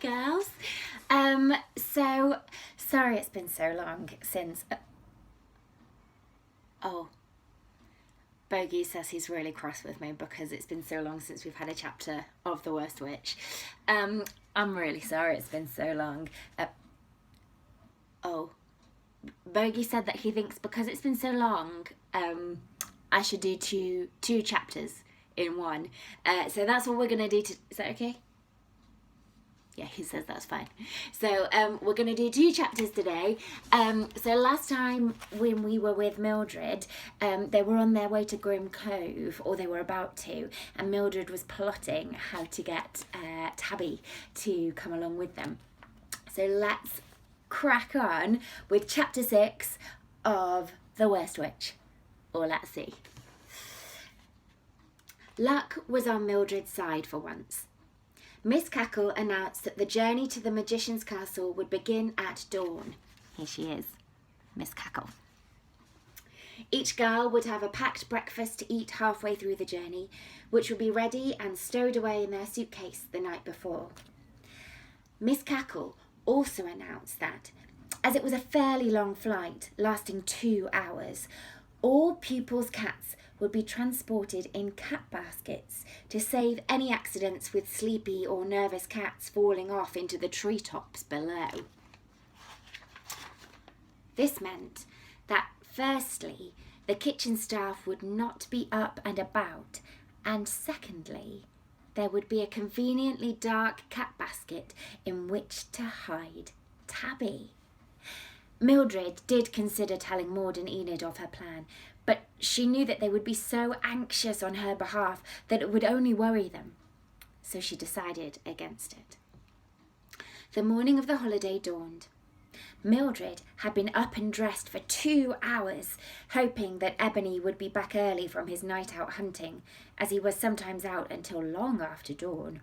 girls. So sorry it's been so long since. Oh, Bogey says he's really cross with me because it's been so long since we've had a chapter of The Worst Witch. I'm really sorry it's been so long. Bogey said that he thinks because it's been so long, I should do two chapters in one. So that's what we're gonna do. Is that okay? Yeah, he says that's fine. So we're going to do 2 chapters today. So last time when we were with Mildred, they were on their way to Grim Cove, or they were about to, and Mildred was plotting how to get Tabby to come along with them. So let's crack on with chapter 6 of The Worst Witch, or let's see. Luck was on Mildred's side for once. Miss Cackle announced that the journey to the magician's castle would begin at dawn. Here she is, Miss Cackle. Each girl would have a packed breakfast to eat halfway through the journey, which would be ready and stowed away in their suitcase the night before. Miss Cackle also announced that, as it was a fairly long flight, lasting 2 hours, all pupils' cats would be transported in cat baskets to save any accidents with sleepy or nervous cats falling off into the treetops below. This meant that, firstly, the kitchen staff would not be up and about, and secondly, there would be a conveniently dark cat basket in which to hide Tabby. Mildred did consider telling Maud and Enid of her plan, but she knew that they would be so anxious on her behalf that it would only worry them, so she decided against it. The morning of the holiday dawned. Mildred had been up and dressed for 2 hours, hoping that Ebony would be back early from his night out hunting, as he was sometimes out until long after dawn.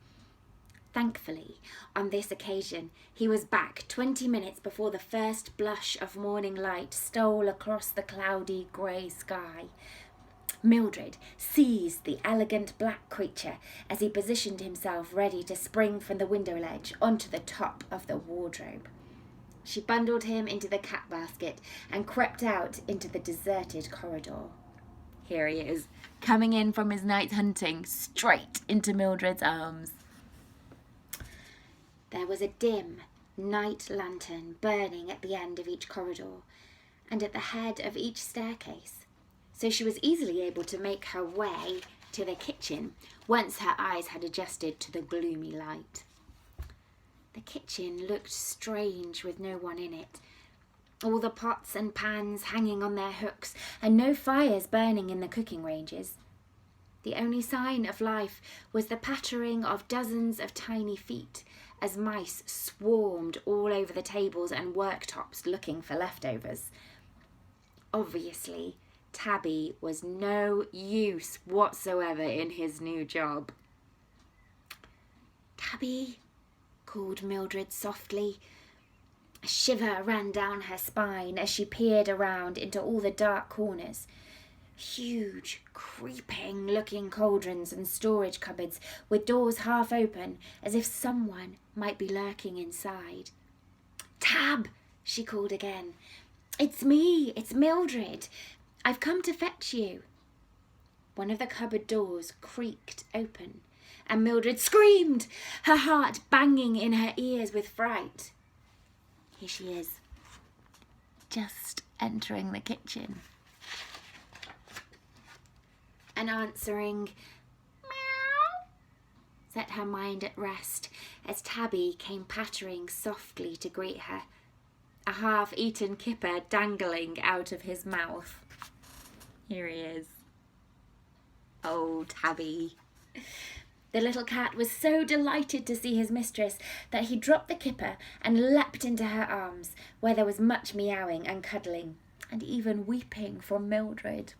Thankfully, on this occasion, he was back 20 minutes before the first blush of morning light stole across the cloudy grey sky. Mildred seized the elegant black creature as he positioned himself ready to spring from the window ledge onto the top of the wardrobe. She bundled him into the cat basket and crept out into the deserted corridor. Here he is, coming in from his night hunting, straight into Mildred's arms. There was a dim night lantern burning at the end of each corridor and at the head of each staircase, so she was easily able to make her way to the kitchen once her eyes had adjusted to the gloomy light. The kitchen looked strange with no one in it. All the pots and pans hanging on their hooks and no fires burning in the cooking ranges. The only sign of life was the pattering of dozens of tiny feet as mice swarmed all over the tables and worktops looking for leftovers. Obviously, Tabby was no use whatsoever in his new job. "Tabby," called Mildred softly. A shiver ran down her spine as she peered around into all the dark corners. Huge, creeping-looking cauldrons and storage cupboards with doors half open, as if someone might be lurking inside. "Tab," she called again. "It's me, it's Mildred. I've come to fetch you." One of the cupboard doors creaked open, and Mildred screamed, her heart banging in her ears with fright. Here she is, just entering the kitchen. An answering meow set her mind at rest as Tabby came pattering softly to greet her, a half-eaten kipper dangling out of his mouth. Here he is. Oh, Tabby. The little cat was so delighted to see his mistress that he dropped the kipper and leapt into her arms, where there was much meowing and cuddling, and even weeping from Mildred.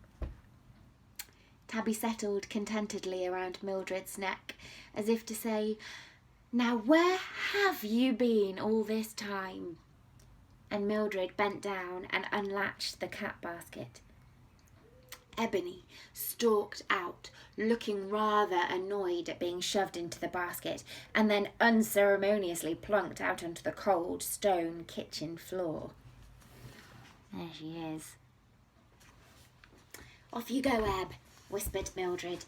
Tabby settled contentedly around Mildred's neck, as if to say, "Now where have you been all this time?" And Mildred bent down and unlatched the cat basket. Ebony stalked out, looking rather annoyed at being shoved into the basket, and then unceremoniously plunked out onto the cold stone kitchen floor. There she is. "Off you go, Eb," whispered Mildred.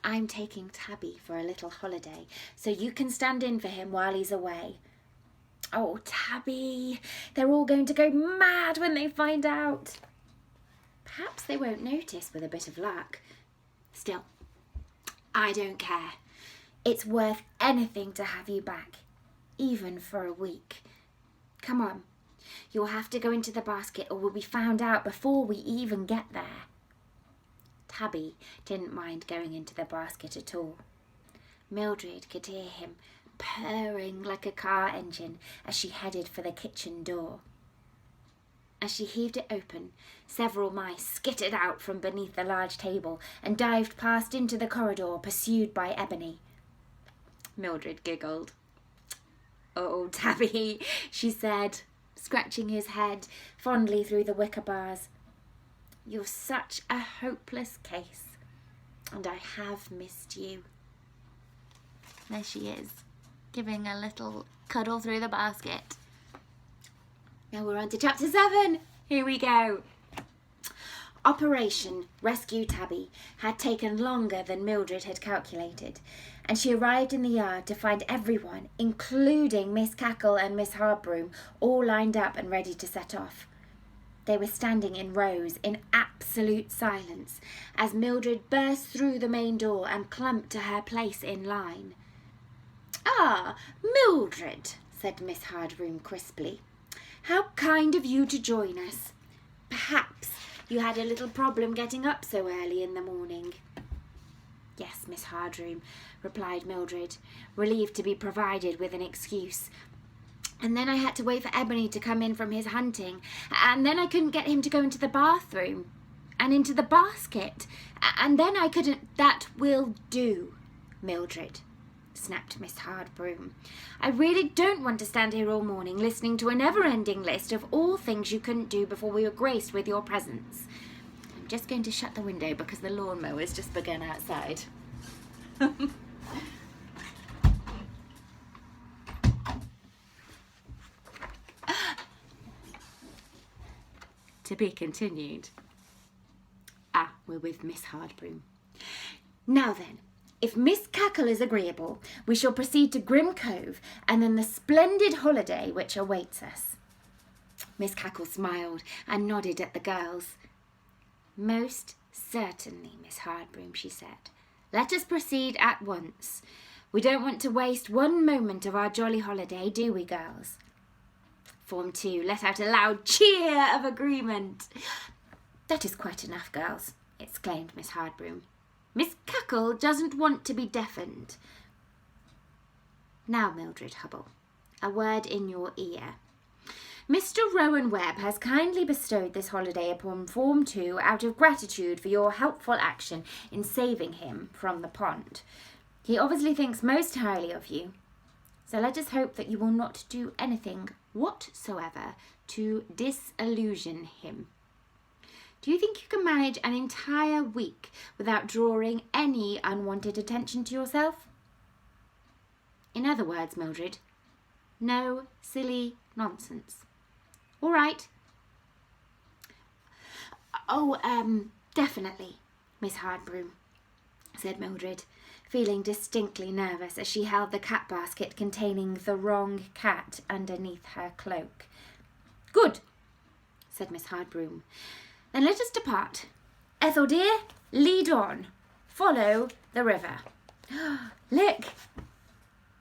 "I'm taking Tabby for a little holiday, so you can stand in for him while he's away." "Oh, Tabby, they're all going to go mad when they find out." "Perhaps they won't notice with a bit of luck. Still, I don't care. It's worth anything to have you back, even for a week. Come on, you'll have to go into the basket or we'll be found out before we even get there." Tabby didn't mind going into the basket at all. Mildred could hear him purring like a car engine as she headed for the kitchen door. As she heaved it open, several mice skittered out from beneath the large table and dived past into the corridor, pursued by Ebony. Mildred giggled. "Oh, Tabby," she said, scratching his head fondly through the wicker bars. "You're such a hopeless case, and I have missed you." There she is, giving a little cuddle through the basket. Now we're on to chapter 7. Here we go. Operation Rescue Tabby had taken longer than Mildred had calculated, and she arrived in the yard to find everyone, including Miss Cackle and Miss Hardbroom, all lined up and ready to set off. They were standing in rows in absolute silence as Mildred burst through the main door and clumped to her place in line. "Ah, Mildred," said Miss Hardbroom crisply. "How kind of you to join us. Perhaps you had a little problem getting up so early in the morning." "Yes, Miss Hardbroom," replied Mildred, relieved to be provided with an excuse. "And then I had to wait for Ebony to come in from his hunting, and then I couldn't get him to go into the bathroom and into the basket, and then I couldn't—" "That will do, Mildred," snapped Miss Hardbroom. "I really don't want to stand here all morning listening to a never-ending list of all things you couldn't do before we were graced with your presence. I'm just going to shut the window because the lawnmower's just begun outside." To be continued. We're with Miss Hardbroom. "Now then, if Miss Cackle is agreeable, we shall proceed to Grim Cove and then the splendid holiday which awaits us." Miss Cackle smiled and nodded at the girls. "Most certainly, Miss Hardbroom," she said. "Let us proceed at once. We don't want to waste one moment of our jolly holiday, do we, girls?" Form 2 let out a loud cheer of agreement. "That is quite enough, girls," exclaimed Miss Hardbroom. "Miss Cackle doesn't want to be deafened. Now, Mildred Hubble, a word in your ear. Mr. Rowan Webb has kindly bestowed this holiday upon Form 2 out of gratitude for your helpful action in saving him from the pond. He obviously thinks most highly of you, so let us hope that you will not do anything whatsoever to disillusion him. Do you think you can manage an entire week without drawing any unwanted attention to yourself? In other words, Mildred, no silly nonsense. All right?" "Oh, definitely, Miss Hardbroom," said Mildred, feeling distinctly nervous as she held the cat basket containing the wrong cat underneath her cloak. "Good," said Miss Hardbroom. "Then let us depart. Ethel dear, lead on. Follow the river." Look!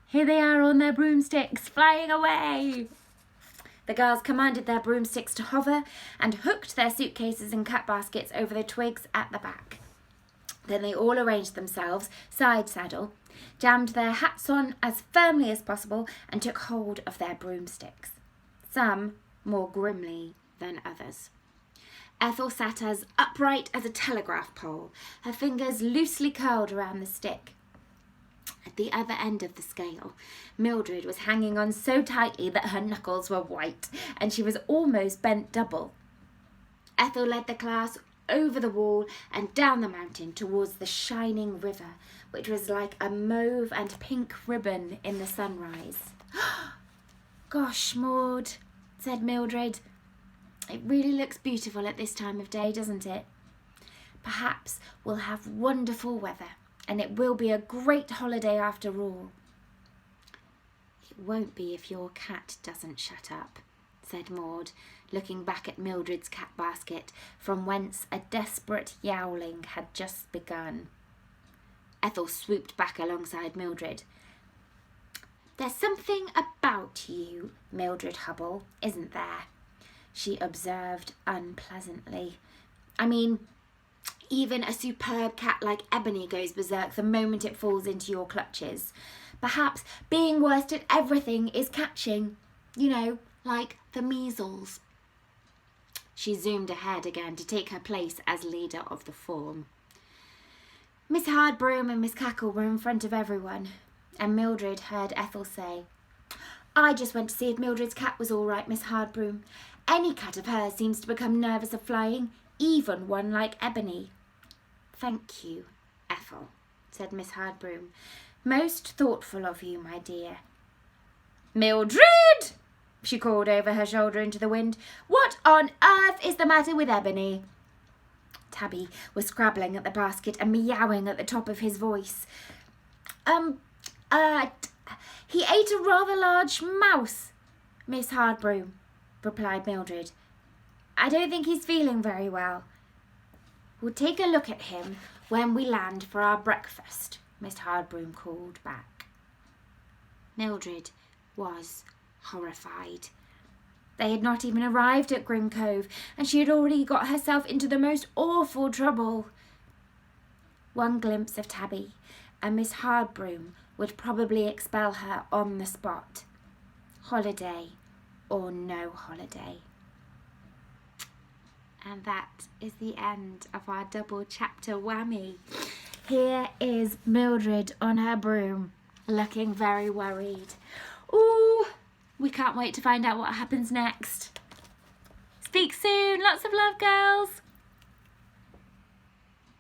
Here they are on their broomsticks, flying away. The girls commanded their broomsticks to hover and hooked their suitcases and cat baskets over the twigs at the back. Then they all arranged themselves, side saddle, jammed their hats on as firmly as possible, and took hold of their broomsticks, some more grimly than others. Ethel sat as upright as a telegraph pole, her fingers loosely curled around the stick. At the other end of the scale, Mildred was hanging on so tightly that her knuckles were white, and she was almost bent double. Ethel led the class over the wall and down the mountain towards the shining river, which was like a mauve and pink ribbon in the sunrise. "Gosh, Maud," said Mildred. "It really looks beautiful at this time of day, doesn't it? Perhaps we'll have wonderful weather and it will be a great holiday after all." "It won't be if your cat doesn't shut up," said Maud, looking back at Mildred's cat basket, from whence a desperate yowling had just begun. Ethel swooped back alongside Mildred. "There's something about you, Mildred Hubble, isn't there?" she observed unpleasantly. "I mean, even a superb cat like Ebony goes berserk the moment it falls into your clutches. Perhaps being worst at everything is catching, like the measles." She zoomed ahead again to take her place as leader of the form. Miss Hardbroom and Miss Cackle were in front of everyone, and Mildred heard Ethel say, "I just went to see if Mildred's cat was all right, Miss Hardbroom. Any cat of hers seems to become nervous of flying, even one like Ebony." "Thank you, Ethel," said Miss Hardbroom. "Most thoughtful of you, my dear." "Mildred!" she called over her shoulder into the wind. "What on earth is the matter with Ebony?" Tabby was scrabbling at the basket and meowing at the top of his voice. He ate a rather large mouse, Miss Hardbroom," replied Mildred. "I don't think he's feeling very well." "We'll take a look at him when we land for our breakfast," Miss Hardbroom called back. Mildred was horrified. They had not even arrived at Grim Cove, and she had already got herself into the most awful trouble. One glimpse of Tabby, and Miss Hardbroom would probably expel her on the spot. Holiday or no holiday. And that is the end of our double chapter whammy. Here is Mildred on her broom, looking very worried. Ooh, we can't wait to find out what happens next. Speak soon. Lots of love, girls.